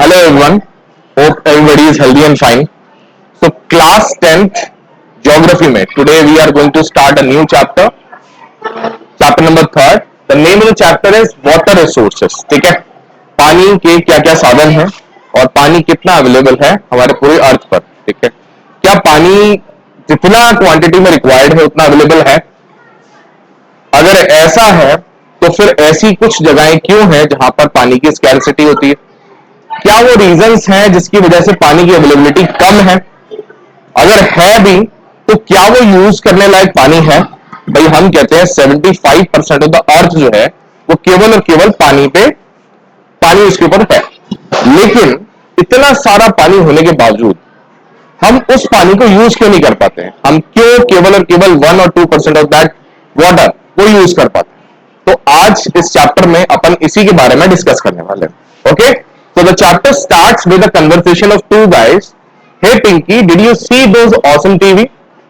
Hello everyone. Hope everybody is healthy and fine. So class 10th geography में today we are going to start a new chapter. Chapter number 3rd. The name of the chapter is water resources. ठीक है, पानी के क्या क्या साधन हैं और पानी कितना अवेलेबल है हमारे पूरे अर्थ पर. ठीक है, क्या पानी जितना क्वांटिटी में रिक्वायर्ड है उतना अवेलेबल है? अगर ऐसा है तो फिर ऐसी कुछ जगहें क्यों हैं जहां पर पानी की स्कैर्सिटी होती है? क्या वो रीजंस हैं जिसकी वजह से पानी की अवेलेबिलिटी कम है? अगर है भी तो क्या वो यूज करने लायक पानी है? भाई हम कहते हैं 75% ऑफ द अर्थ जो है वो केवल और केवल पानी उसके ऊपर है. लेकिन इतना सारा पानी होने के बावजूद हम उस पानी को यूज क्यों नहीं कर पाते हैं? हम क्यों केवल और केवल 1 और 2% ऑफ दैट वाटर वो यूज कर पाते हैं? तो आज इस चैप्टर में अपन इसी के बारे में डिस्कस करने वाले हैं. Okay, so the chapter starts with a conversation of two guys. Hey Pinky, did you see those awesome TV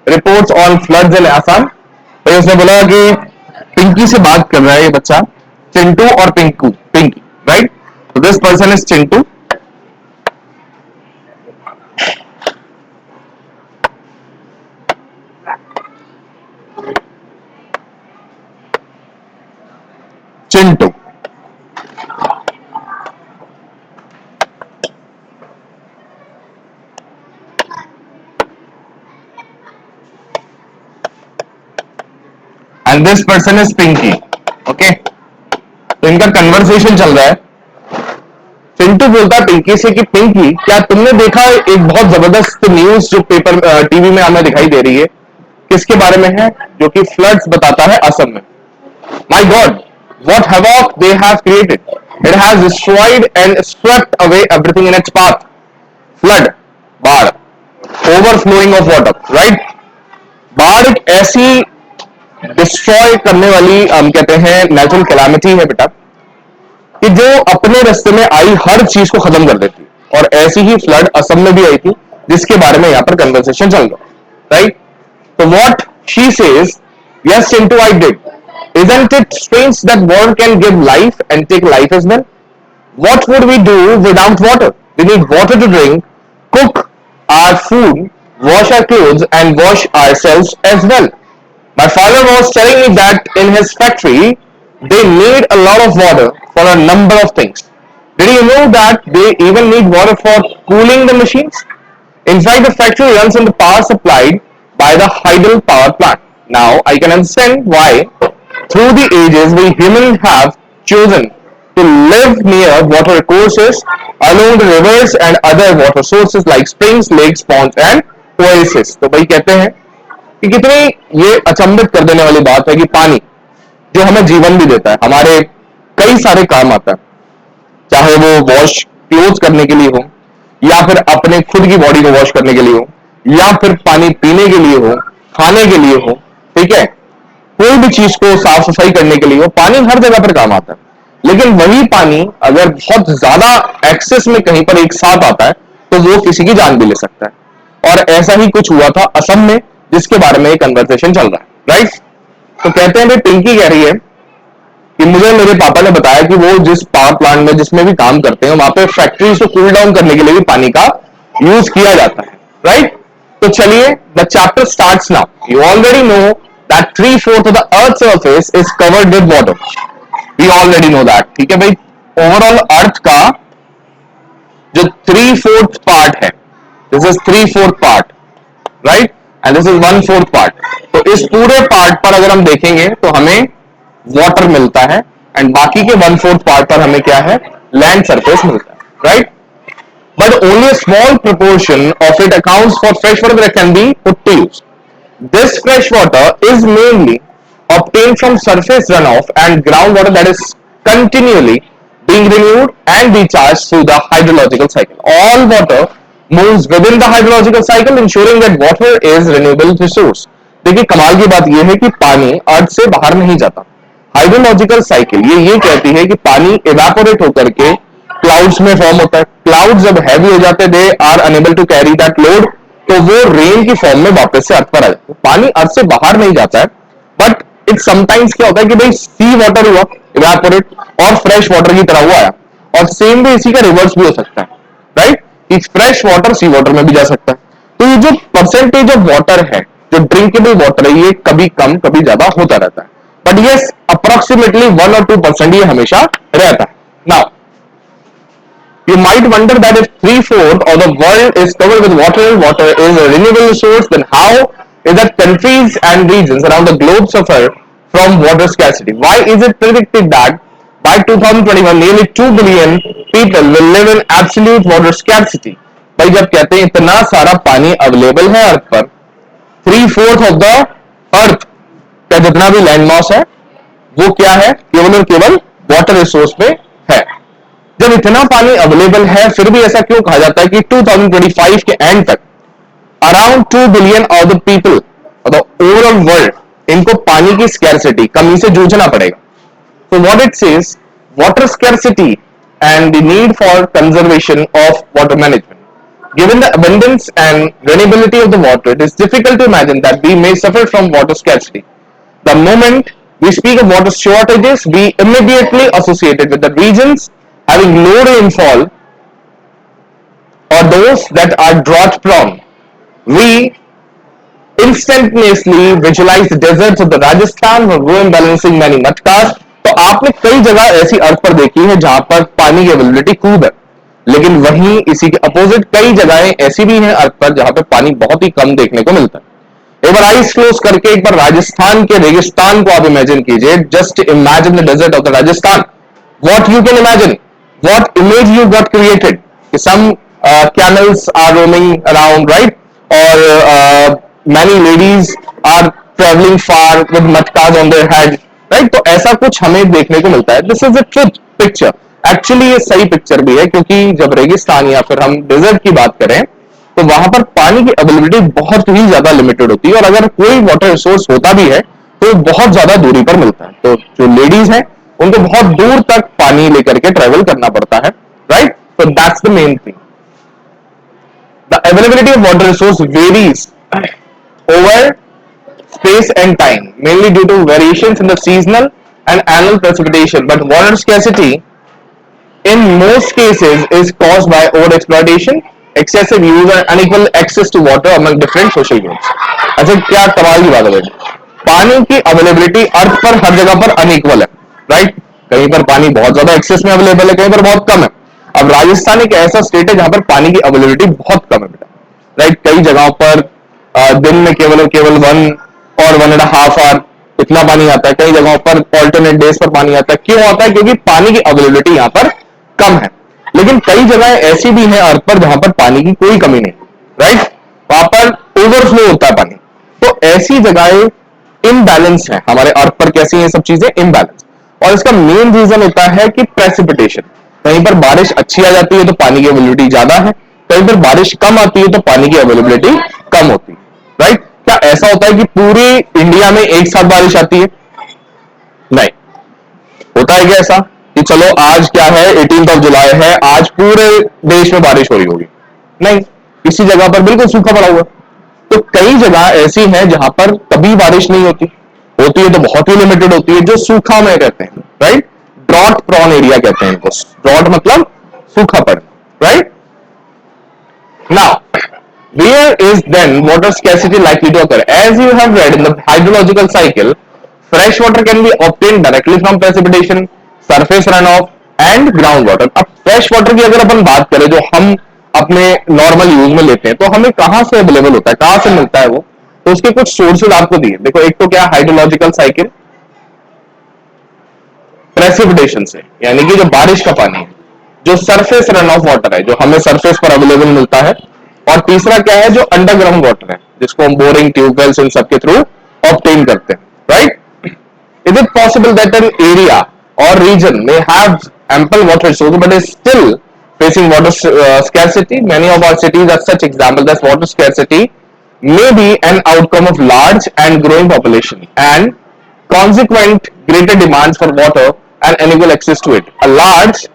reports on floods in Assam? तो उसने बोला कि पिंकी से बात कर रहा है ये बच्चा, चिंटू और Pinky, right? So this person is Chintu. And this person is Pinky. Okay? तो इनका कन्वर्सेशन चल रहा है. चिंटू बोलता है पिंकी से कि पिंकी, क्या तुमने देखा एक बहुत जबरदस्त न्यूज जो पेपर टीवी में हमें दिखाई दे रही है? किसके बारे में है? जो कि फ्लड्स बताता है असम में. My God, what havoc they have created! It has destroyed and swept away everything in its path. Flood, बाढ़, overflowing of water, right? बाढ़ एक ऐसी डिस्ट्रॉय करने वाली हम कहते हैं नेचुरल कैलामिटी है बेटा, कि जो अपने रास्ते में आई हर चीज को खत्म कर देती. और ऐसी ही फ्लड असम में भी आई थी जिसके बारे में यहां पर कन्वर्सेशन चल रहा है, राइट? तो what she says, yes Chintu I did. Isn't it strange that water can give life and take life as well? What would we do without water? We need water to drink, cook our food, wash our clothes and wash ourselves as well. My father was telling me that in his factory they need a lot of water for a number of things. Did you know that they even need water for cooling the machines? In fact, the factory runs on the power supplied by the hydel power plant. Now I can understand why through the ages we humans have chosen to live near water courses along the rivers and other water sources like springs, lakes, ponds and oases. तो भाई कहते हैं कि कितनी ये अचंभित कर देने वाली बात है कि पानी जो हमें जीवन भी देता है, हमारे कई सारे काम आता है, चाहे वो वॉश क्लोथ करने के लिए हो, या फिर अपने खुद की बॉडी को वॉश करने के लिए हो, या फिर पानी पीने के लिए हो, खाने के लिए हो. ठीक है, कोई भी चीज को साफ सफाई करने के लिए हो, पानी हर जगह पर काम आता है. लेकिन वही पानी अगर बहुत ज्यादा एक्सेस में कहीं पर एक साथ आता है तो वो किसी की जान भी ले सकता है. और ऐसा ही कुछ हुआ था असम में, जिसके बारे में एक कन्वर्सेशन चल रहा है, राइट? तो कहते हैं भाई पिंकी कह रही है कि मुझे मेरे पापा ने बताया कि वो जिस पावर प्लांट में जिसमें भी काम करते हैं वहां पे फैक्ट्रीज को कूल डाउन करने के लिए भी पानी का यूज किया जाता है, राइट? तो चलिए, the chapter starts now. You already know that 3/4 of the earth surface is covered with water. We already know that. ठीक है भाई, ओवरऑल अर्थ का जो 3/4 पार्ट है, this is 3/4 part, right? And this is 1/4 part. तो इस पूरे part पर अगर हम देखेंगे तो हमें वाटर मिलता है, एंड बाकी के 1/4 पार्ट पर हमें क्या है? लैंड सरफेस मिलता है, right? But only a small proportion of it accounts for fresh water that can be put to use. This fresh water is mainly obtained from surface runoff and groundwater that is continually being renewed and recharged through the hydrological cycle. All water moves within the hydrological cycle, ensuring that water is renewable resource. देखिए कमाल की बात यह है कि पानी अर्थ से बाहर नहीं जाता. हाइड्रोलॉजिकल साइकिल ये कहती है कि पानी इवेपोरेट होकर के क्लाउड्स में फॉर्म होता है. क्लाउड्स जब हैवी हो जाते हैं, they are unable to carry that load, तो वो रेन की फॉर्म में वापस से अर्थ पर आ जाता है. पानी अर्थ से बाहर नहीं जाता है, बट इट समटाइम्स क्या होता है कि भाई सी वाटर हुआ इवेपोरेट और फ्रेश वाटर की तरह हुआ आया, और सेम भी इसी का रिवर्स भी हो सकता है. कि फ्रेश वाटर सी वाटर में भी जा सकता है। तो ये जो परसेंटेज ऑफ वाटर है, जो ड्रिंकेबल वाटर है, ये कभी कम कभी ज्यादा होता रहता है, बट यस अप्रोक्सीमेटली 1 or 2% ये हमेशा रहता है। Now you might wonder that if 3/4 of the world is covered with water, water is a renewable resource, then how is that countries and regions around the globe suffer from water scarcity? Why is it predicted that by 2021 nearly 2 billion people will live in absolute water scarcity? भाई जब कहते हैं इतना सारा पानी available है अर्थ पर, 3/4 of the अर्थ का जितना भी लैंड मास है वो क्या है, केवल और केवल वाटर रिसोर्स में है। जब इतना पानी अवेलेबल है फिर भी ऐसा क्यों कहा जाता है कि 2025 के एंड तक around 2 billion of the people of the overall world इनको पानी की स्कैर्सिटी, कमी से जूझना पड़ेगा। So what it says, water scarcity and the need for conservation of water management. Given the abundance and renewability of the water, it is difficult to imagine that we may suffer from water scarcity. The moment we speak of water shortages, we immediately associate it with the regions having low rainfall or those that are drought prone. We instantaneously visualize the deserts of the Rajasthan for ruin balancing many मटकास। तो आपने कई जगह ऐसी अर्थ पर देखी है जहां पर पानी की अवेलेबिलिटी खूब है, लेकिन वहीं इसी के अपोजिट कई जगहें ऐसी भी हैं अर्थ पर जहां पर पानी बहुत ही कम देखने को मिलता है। एक बार आइस क्लोज करके एक बार राजस्थान के रेगिस्तान को आप इमेजिन कीजिए, just imagine the desert of the Rajasthan, what you can imagine, what image you got created, some camels are roaming around, right, or many ladies are traveling far with matkas on their head, right? तो ऐसा कुछ हमें देखने को मिलता है। This is a truth picture, actually ये सही पिक्चर भी है, क्योंकि जब रेगिस्तान या फिर हम डेजर्ट की बात करें तो वहां पर पानी की अवेलेबिलिटी बहुत ही ज्यादा लिमिटेड होती है, और अगर कोई वाटर रिसोर्स होता भी है तो बहुत ज्यादा दूरी पर मिलता है। तो जो लेडीज हैं उनको बहुत दूर तक पानी लेकर के ट्रेवल करना पड़ता है, right? So that's the main thing. The availability of water resource varies over space and time, mainly due to variations in the seasonal and annual precipitation. But water scarcity, in most cases, is caused by overexploitation, excessive use, and unequal access to water among different social groups. अच्छा, क्या कमाल की बात है, पानी की availability अर्थ पर हर जगह पर अनइक्वल है, राइट? कहीं पर पानी बहुत ज्यादा एक्सेस में अवेलेबल है, कहीं पर बहुत कम है। अब राजस्थान एक ऐसा स्टेट है जहां पर पानी की अवेलेबिलिटी बहुत कम है बेटा, राइट? कई जगहों पर दिन में केवल और केवल 1 or 1.5 आवर इतना पानी आता है, कई जगहों पर ऑल्टरनेट डेज पर पानी आता है। क्यों आता है? क्योंकि पानी की अवेलेबिलिटी यहाँ पर कम है। लेकिन कई जगह ऐसी भी है अर्थ पर जहां पर पानी की कोई कमी नहीं, राइट? वहां पर ओवरफ्लो होता है पानी। तो ऐसी जगहें इनबैलेंस है, हमारे अर्थ पर कैसी है सब चीजें इनबैलेंस, और इसका मेन रीजन होता है कि प्रेसिपिटेशन। कहीं पर बारिश अच्छी आ जाती है तो पानी की अवेलेबिलिटी ज्यादा है, कहीं पर बारिश कम आती है तो पानी की अवेलेबिलिटी कम होती है, राइट? क्या ऐसा होता है कि पूरे इंडिया में एक साथ बारिश आती है? नहीं। होता है क्या ऐसा कि चलो आज क्या है, 18 जुलाई है, आज पूरे देश में बारिश हो रही होगी? नहीं, किसी जगह पर बिल्कुल सूखा पड़ा हुआ। तो कई जगह ऐसी हैं जहां पर कभी बारिश नहीं होती, होती है तो बहुत ही लिमिटेड होती है, जो सूखा में कहते हैं, राइट? ड्रॉट प्रॉन एरिया कहते हैं इनको। ड्रॉट मतलब सूखा पड़ना, right? Now where is then water scarcity likely to occur? As you have read in the hydrological cycle, fresh water can be obtained directly from precipitation, surface runoff and groundwater. अब fresh water की अगर अपन बात करें जो हम अपने normal use में लेते हैं, तो हमें कहां से अवेलेबल होता है, कहां से मिलता है वो? तो उसके कुछ सोर्सेज आपको दिए। देखो, एक तो क्या, हाइड्रोलॉजिकल साइकिल, प्रेसिपिटेशन से, यानी कि जो बारिश का पानी है, जो सरफेस रन ऑफ वाटर है, जो हमें सरफेस पर अवेलेबल मिलता है, और तीसरा क्या है, जो अंडरग्राउंड वाटर है, जिसको हम बोरिंग, ट्यूबवेल्स, इन सबके थ्रू ऑब्टेन करते हैं, right? Is it possible that an area और reason may have ample water resources but is still facing water scarcity? Many of our cities are such examples that water scarcity may be an outcome of large and growing population and consequent greater demands for water and unequal access to it. A large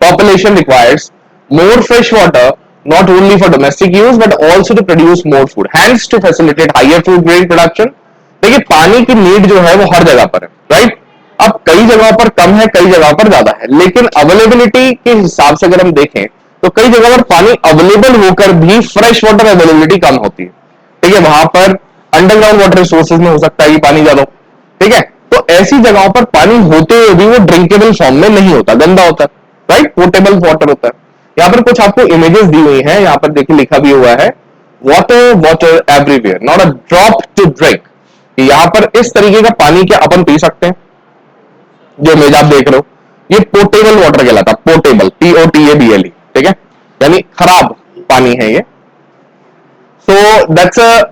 population requires more fresh water not only for domestic use but also to produce more food, hence to facilitate higher food grain production. देखिए, पानी की need जो है वो हर जगह पर है, right? अब कई जगहों पर कम है, कई जगहों पर ज्यादा है, लेकिन अवेलेबिलिटी के हिसाब से अगर हम देखें तो कई जगह पर पानी अवेलेबल होकर भी फ्रेश वाटर अवेलेबिलिटी कम होती है, ठीक है। वहां पर अंडरग्राउंड वाटर रिसोर्सेज में हो सकता है कि पानी ज्यादा हो, ठीक है। तो ऐसी जगहों पर पानी होते हुए भी वो ड्रिंकेबल फॉर्म में नहीं होता, गंदा होता है, राइट, पोर्टेबल वाटर होता है। यहां पर कुछ आपको इमेजेस दी हुई हैं, यहां पर देखिए लिखा भी हुआ है water water everywhere not a drop to drink. यहां पर इस तरीके का पानी क्या अपन पी सकते हैं? जो इमेज आप देख रहे हो ये पोर्टेबल वाटर कहलाता है, पोर्टेबल, POTABLE, ठीक है, यानी खराब पानी है ये। So that's a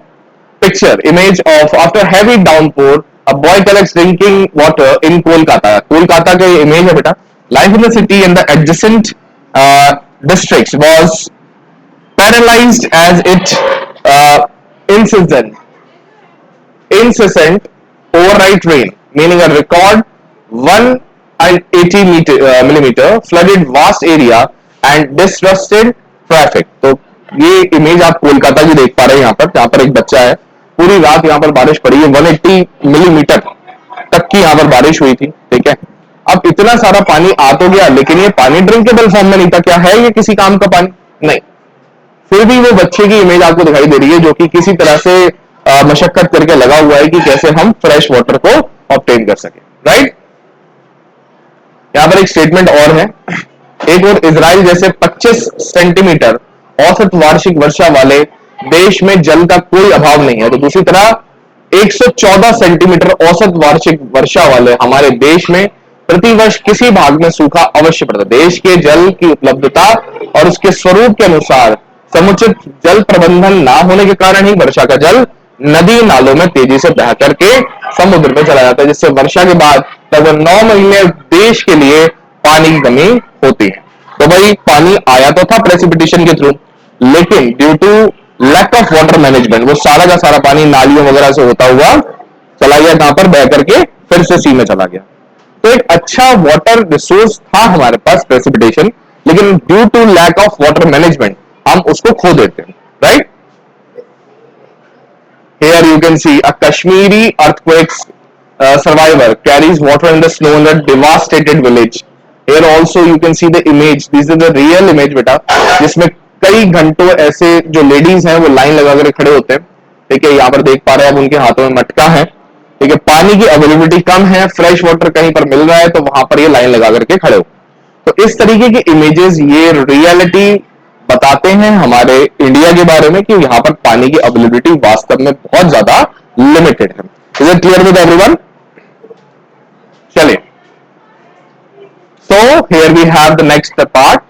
picture image of after heavy downpour a boy collects drinking water in Kolkata. Kolkata का ये image है बेटा। Life in the city and the adjacent districts was paralyzed as it incessant overnight rain, meaning a record 180 millimeter flooded vast area and disrupted traffic. तो ये image आप कोलकाता की देख पा रहे हैं यहाँ पर, जहां पर एक बच्चा है, पूरी रात यहाँ पर बारिश पड़ी है, 180 मिलीमीटर तक की यहाँ पर बारिश हुई थी, ठीक है। अब इतना सारा पानी आ तो गया, लेकिन ये पानी ड्रिंकेबल फॉर्म में नहीं था। क्या है ये किसी काम का पानी? नहीं। फिर भी वो बच्चे की इमेज आपको दिखाई दे रही है जो कि किसी तरह से मशक्कत करके लगा हुआ है कि कैसे हम फ्रेश वाटर को ऑब्टेन कर सके, राइट। यहां पर एक स्टेटमेंट और है, एक और इजराइल जैसे 25 सेंटीमीटर औसत वार्षिक वर्षा वाले देश में जल का कोई अभाव नहीं है, तो दूसरी तरह 114 सेंटीमीटर औसत वार्षिक वर्षा वाले हमारे देश में प्रतिवर्ष किसी भाग में सूखा अवश्य पड़ता है। देश के जल की उपलब्धता और उसके स्वरूप के अनुसार समुचित जल प्रबंधन ना होने के कारण ही वर्षा का जल नदी नालों में तेजी से बह करके समुद्र में चला जाता है, जिससे वर्षा के बाद लगभग 9 महीने देश के लिए पानी की कमी होती है। तो भाई पानी आया तो था प्रेसिपिटेशन के थ्रू, लेकिन due to lack of water management वो सारा का सारा पानी नालियों वगैरह से होता हुआ चला गया, कहां पर? बह करके फिर से सी में चला गया। तो एक अच्छा वाटर रिसोर्स था हमारे पास प्रेसिपिटेशन, लेकिन due to lack of water management हम उसको खो देते हैं, right. Here you can see a Kashmiri earthquake survivor carries water in the snow in a devastated village. Here also you can see the image. This is the real image बेटा, जिसमें कई घंटों ऐसे जो लेडीज हैं वो line लगा कर खड़े होते हैं, ठीक है। यहाँ पर देख पा रहे हैं आप उनके हाथों में मटका है, ठीक है। पानी की अवेलेबिलिटी कम है, फ्रेश वाटर कहीं पर मिल रहा है तो वहां पर ये लाइन लगा करके खड़े हो। तो इस तरीके के इमेजेस ये रियलिटी बताते हैं हमारे इंडिया के बारे में कि यहां पर पानी की अवेलेबिलिटी वास्तव में बहुत ज्यादा लिमिटेड है। Is it clear with everyone? चलिए, so here we have the next part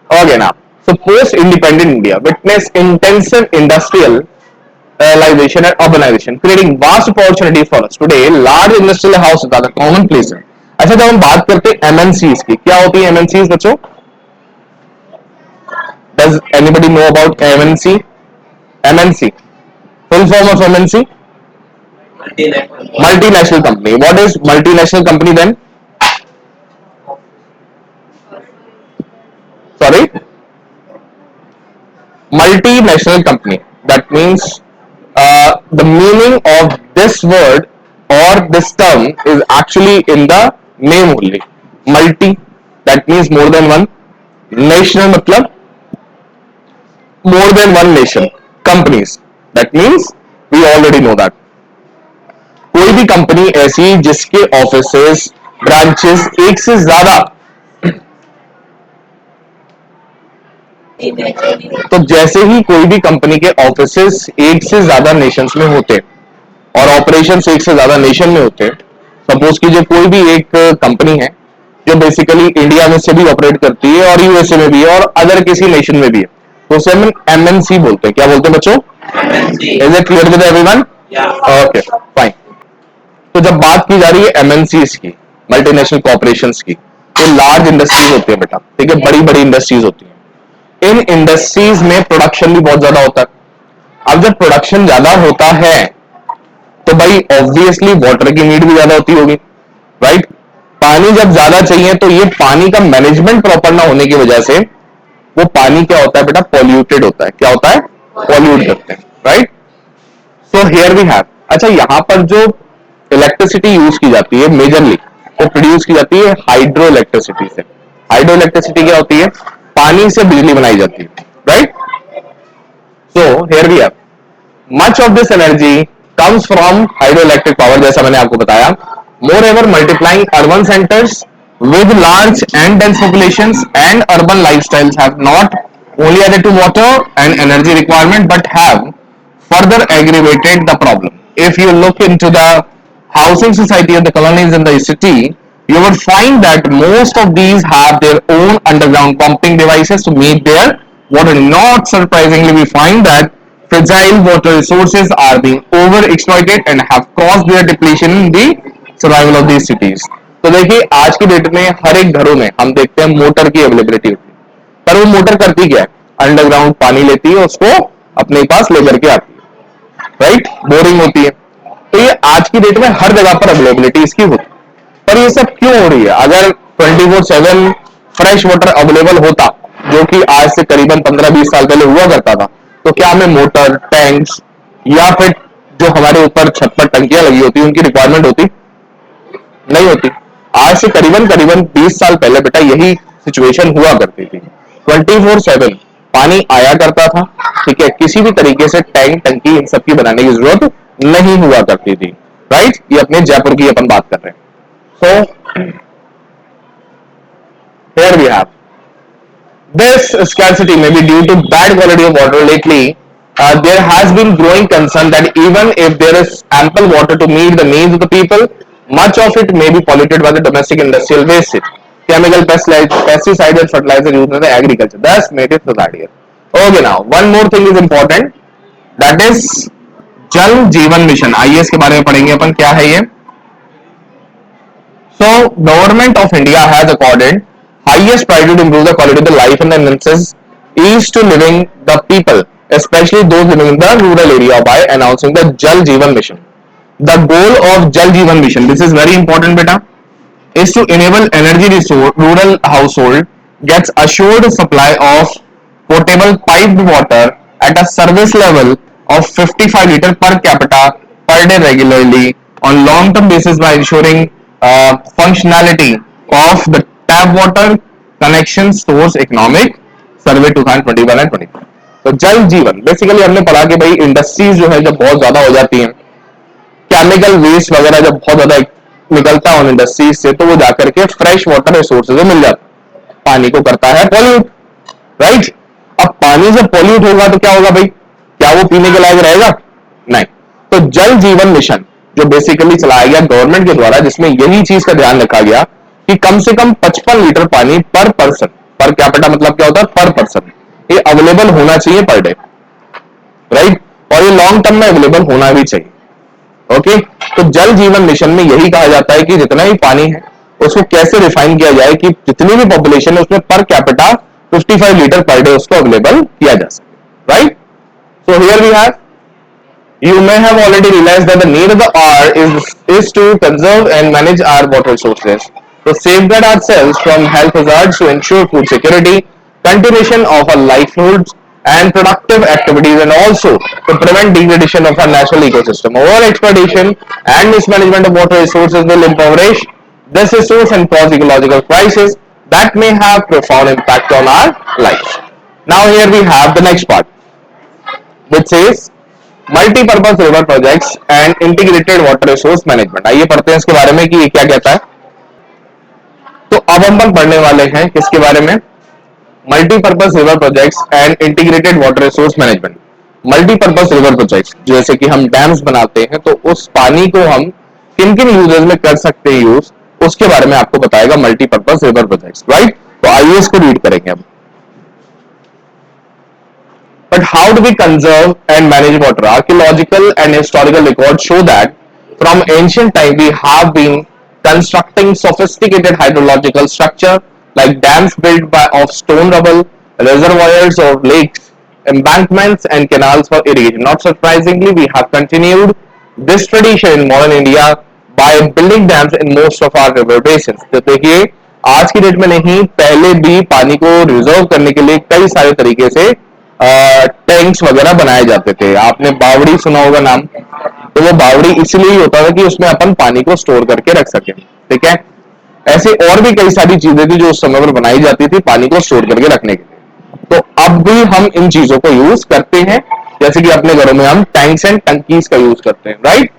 again आप। So post independent India witness intensive industrialisation and urbanisation creating vast opportunity for us today. Large industrial house the common place है। अच्छा, जब हम बात करते हैं MNCs की, क्या होती है एमएनसीज बच्चों? Does anybody know about MNC? MNC, full form of MNC? Multinational company. What is multinational company then? Sorry? Multinational company. That means the meaning of this word or this term is actually in the name only. Multi, that means more than one. National मतलब more than one nation. Companies, that means we already know that. कोई भी company ऐसी जिसके offices branches एक से ज्यादा, तो जैसे ही कोई भी कंपनी के ऑफिसेस एक से ज्यादा नेशंस में होते और ऑपरेशंस एक से ज्यादा नेशन में होते, सपोज कीजिए कोई भी एक कंपनी है जो बेसिकली इंडिया में से भी ऑपरेट करती है और यूएसए में भी है और अदर किसी नेशन में भी है, तो उसे हम एमएनसी बोलते हैं। क्या बोलते हैं बच्चों? Is it clear with everyone? Okay fine. तो जब बात की जा रही है एमएनसीज की, मल्टीनेशनल कॉर्पोरेशंस की, तो लार्ज इंडस्ट्रीज होती है बेटा, ठीक है, बड़ी बड़ी इंडस्ट्रीज होती है। इन इंडस्ट्रीज में प्रोडक्शन भी बहुत ज्यादा होता है। अब जब प्रोडक्शन ज्यादा होता है तो भाई ऑब्वियसली वाटर की नीड भी ज्यादा होती होगी, राइट। पानी जब ज्यादा चाहिए तो ये पानी का मैनेजमेंट प्रॉपर ना होने की वजह से वो पानी क्या होता है बेटा? पॉल्यूटेड होता है। क्या होता है? पॉल्यूट करते हैं, right. So here we have, अच्छा यहां पर जो इलेक्ट्रिसिटी यूज की जाती है मेजरली वो प्रोड्यूस की जाती है हाइड्रो इलेक्ट्रिसिटी से। हाइड्रो इलेक्ट्रिसिटी क्या होती है? पानी से बिजली बनाई जाती है, right? So here we have much of this energy comes from hydroelectric power, जैसा मैंने आपको बताया. Moreover, multiplying urban centers with large and dense populations and urban lifestyles have not only added to water and energy requirement but have further aggravated the problem. If you look into the housing society of the colonies in the city, you would find that most of these have their own underground pumping devices to meet their water. Not surprisingly, we find that fragile water resources are being overexploited and have caused their depletion in the survival of these cities. तो देखिए आज की date में हर एक घरों में हम देखते हैं मोटर की अवेलेबिलिटी होती है, पर वो मोटर करती क्या है? अंडरग्राउंड पानी लेती है, उसको अपने पास लेकर के आती है, राइट? बोरिंग होती है. तो ये आज की डेट में हर जगह पर अवेलेबिलिटी इसकी होती है. पर ये सब क्यों हो रही है? अगर 24/7 फ्रेश वाटर अवेलेबल होता, जो कि आज से करीबन 15-20 साल पहले हुआ करता था, तो क्या हमें मोटर, टैंक्स या फिर जो हमारे ऊपर छत पर टंकियां लगी होती उनकी रिक्वायरमेंट होती? नहीं होती. आज से करीबन करीबन 20 साल पहले बेटा यही सिचुएशन हुआ करती थी. 24/7 पानी आया करता था, ठीक है? किसी भी तरीके से टैंक, टंकी इन सब की बनाने की जरूरत नहीं हुआ करती थी, राइट? ये अपने जयपुर की अपन बात कर रहे हैं. So here we have this scarcity may be due to bad quality of water lately. There has been growing concern that even if there is ample water to meet the needs of the people, much of it may be polluted by the domestic industrial waste, chemical pesticide and fertilizer used in the agriculture. Thus made it flood here. Okay, now one more thing is important, that is जल जीवन mission. आइए इसके बारे में पढ़ेंगे अपन, क्या है ये. So, Government of India has accorded highest priority to improve the quality of the life and the enhances ease to living the people, especially those living in the rural area, by announcing the Jal Jeevan Mission. The goal of Jal Jeevan Mission, this is very important beta, is to enable energy resource rural household gets assured supply of potable piped water at a service level of 55 liter per capita per day regularly on long term basis by ensuring functionality of the tap water connection source economic survey 2021 and 22. तो जल जीवन basically हमने पढ़ा कि भाई industries जो है जब बहुत ज्यादा हो जाती हैं, केमिकल वेस्ट वगैरह जब बहुत ज्यादा निकलता है उन इंडस्ट्रीज से, तो वो जाकर के फ्रेश वाटर रिसोर्सेज में मिल जाता है, पानी को करता है पॉल्यूट, राइट? अब पानी जब पॉल्यूट होगा तो क्या होगा भाई? क्या वो पीने के लायक रहेगा? नहीं. तो जल जीवन मिशन जो बेसिकली चलाया गया गवर्नमेंट के द्वारा, जिसमें यही चीज का ध्यान रखा गया कि कम से कम 55 लीटर पानी पर पर्सन, पर कैपिटा मतलब क्या होता है? पर पर्सन, ये अवेलेबल होना चाहिए पर डे, राइट? और ये लॉन्ग टर्म में अवेलेबल होना भी चाहिए. ओके, तो जल जीवन मिशन में यही कहा जाता है कि जितना भी पानी है उसको कैसे रिफाइन किया जाए कि जितनी भी पॉपुलेशन है उसमें per capita 55 litre per day उसको अवेलेबल किया जा सके, right? So here we have, you may have already realized that the need of the hour is to conserve and manage our water resources, to safeguard ourselves from health hazards, to ensure food security, continuation of our livelihoods and productive activities, and also to prevent degradation of our natural ecosystem. Over exploitation and mismanagement of water resources will impoverish this resource and cause ecological crisis that may have profound impact on our lives. Now here we have the next part, which says multipurpose river projects and integrated water resource management. आइए पढ़ते हैं इसके बारे में कि ये क्या कहता है. तो अब हम पढ़ने वाले हैं किसके बारे में? Multipurpose river projects and integrated water resource management. Multipurpose river projects, जैसे कि हम डैम्स बनाते हैं तो उस पानी को हम किन किन यूजेस में कर सकते हैं यूज, उसके बारे में आपको बताएगा मल्टीपर्पज रिवर प्रोजेक्ट्स, राइट? तो आइए इसको रीड करेंगे अब. But how do we conserve and manage water? Archaeological and historical records show that from ancient time we have been constructing sophisticated hydrological structure like dams built of stone rubble, reservoirs of lakes, embankments and canals for irrigation. Not surprisingly, we have continued this tradition in modern India by building dams in most of our river basins. तो देखिए आज की date में नहीं, पहले भी पानी को रिजर्व करने के लिए कई सारे तरीके से टैंक्स वगैरह बनाए जाते थे. आपने बावड़ी सुना होगा नाम, तो वो बावड़ी इसलिए होता था कि उसमें अपन पानी को स्टोर करके रख सके, ठीक है? ऐसे और भी कई सारी चीजें थी जो उस समय पर बनाई जाती थी पानी को स्टोर करके रखने के लिए। तो अब भी हम इन चीजों को यूज करते हैं, जैसे कि अपने घरों में हम टैंक्स एंड टंकीज का यूज करते हैं, right.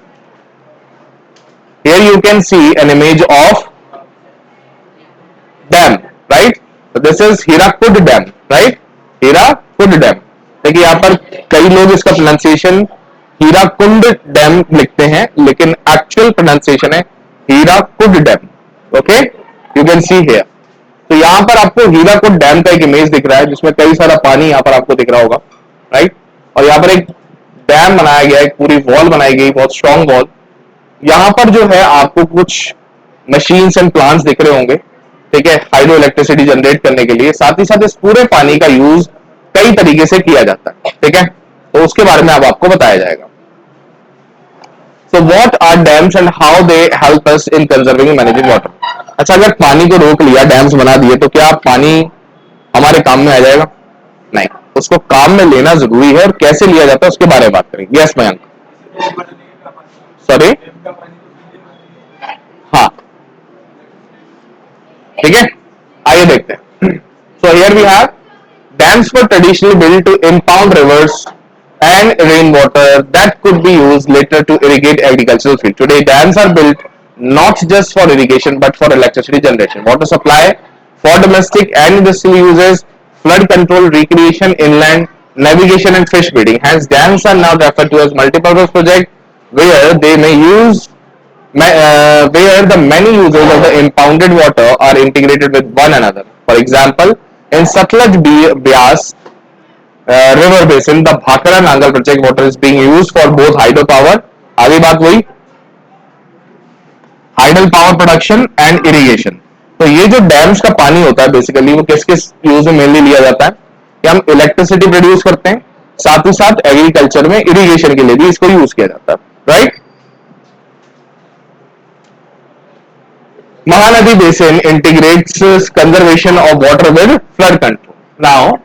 Here you can see an image of dam, right. This is Hirakud dam, right, Hirakud dam. देखिए यहां पर कई लोग इसका प्रोनाउंसिएशन हीराकुंड डैम लिखते हैं, लेकिन एक्चुअल प्रोनाउंसिएशन है Hirakud dam. Okay, you can see here. तो यहां पर आपको हीराकुड डैम का एक इमेज दिख रहा है जिसमें कई सारा पानी यहां पर आपको दिख रहा होगा, राइट। और यहां पर एक डैम बनाया गया, एक पूरी वॉल बनाई गई, बहुत स्ट्रॉन्ग वॉल। यहां पर जो है आपको कुछ मशीन्स एंड प्लांट्स दिख रहे होंगे, ठीक है, हाइड्रो इलेक्ट्रिसिटी जनरेट करने के लिए। साथ ही साथ इस पूरे पानी का यूज कई तरीके से किया जाता है, ठीक है, तो उसके बारे में अब आपको बताया जाएगा। So what are dams and how they help us in conserving and managing water? अच्छा, अगर पानी को रोक लिया, डैम्स बना दिए, तो क्या पानी हमारे काम में आ जाएगा? नहीं, उसको काम में लेना जरूरी है, और कैसे लिया जाता है उसके बारे में बात करेंगे। यस मयंक, सॉरी, हाँ, ठीक है, आइए देखते हैं। So here we have dams were traditionally built to impound rivers and rainwater that could be used later to irrigate agricultural fields. Today, dams are built not just for irrigation but for electricity generation, water supply for domestic and industrial uses, flood control, recreation, inland navigation, and fish breeding. Hence, dams are now referred to as multi-purpose projects where they may use where the many uses of the impounded water are integrated with one another. For example, in Satluj Beas river basin, the Bhakra Nangal project water is being used for both hydropower, आगे बात वही, hydel power production and irrigation. तो ये जो dams का पानी होता है बेसिकली वो किस किस यूज में मेनली लिया जाता है, कि हम इलेक्ट्रिसिटी प्रोड्यूस करते हैं, साथ ही साथ एग्रीकल्चर में इरिगेशन के लिए भी इसको यूज किया जाता है, right. Mahanadi Basin integrates conservation of water with flood control. Now,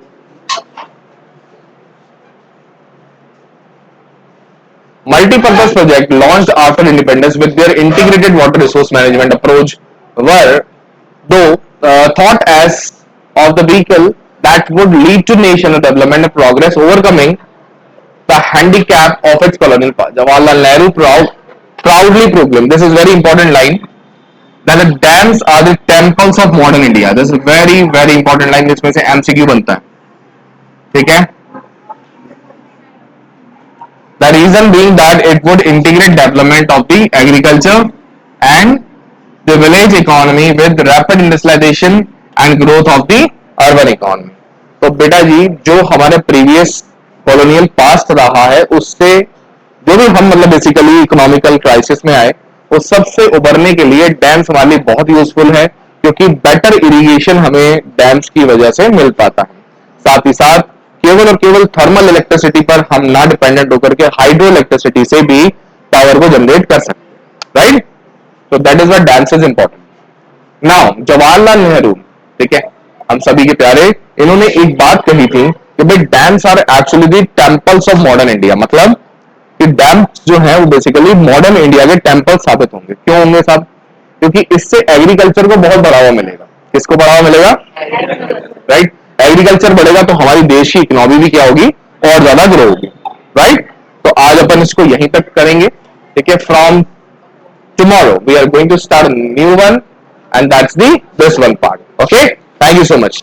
multi-purpose project launched after independence with their integrated water resource management approach were, though thought as of the vehicle that would lead to national development and progress, overcoming the handicap of its colonial past. Jawaharlal Nehru proudly proclaimed, this is very important line, that the dams are the temples of modern India. This is very very important line, जिसमें से MCQ बनता है, ठीक है। The reason being that it would integrate development of the agriculture and the village economy with rapid industrialization and growth of the urban economy. तो बेटा जी जो हमारे प्रीवियस कॉलोनियल पास्ट रहा है उससे जो भी हम मतलब बेसिकली इकोनॉमिकल क्राइसिस में आए उस सब से उबरने के लिए डैम्स हमारे लिए बहुत यूजफुल है, क्योंकि बेटर इरिगेशन हमें डैम्स की वजह से मिल पाता है। साथ ही साथ केवल और केवल थर्मल इलेक्ट्रिसिटी पर हम ना डिपेंडेंट होकर के हाइड्रो इलेक्ट्रिसिटी से भी पावर को जनरेट कर सकते हैं, राइट। तो that is what dams is important. Now Jawaharlal Nehru, ठीक है, हम सभी के प्यारे, इन्होंने एक बात कही थी कि भाई dams are actually the temples of modern India. मतलब कि डैम्स जो है वो बेसिकली मॉडर्न इंडिया के टेंपल साबित होंगे। क्यों होंगे साहब? क्योंकि इससे एग्रीकल्चर को बहुत बढ़ावा मिलेगा। किसको बढ़ावा मिलेगा? राइट, एग्रीकल्चर बढ़ेगा तो हमारी देश की इकोनॉमी भी क्या होगी? और ज्यादा ग्रो होगी, राइट। तो आज अपन इसको यहीं तक करेंगे, ठीक है। From tomorrow we are going to start a new one, and that's the this one part. Okay, thank you so much.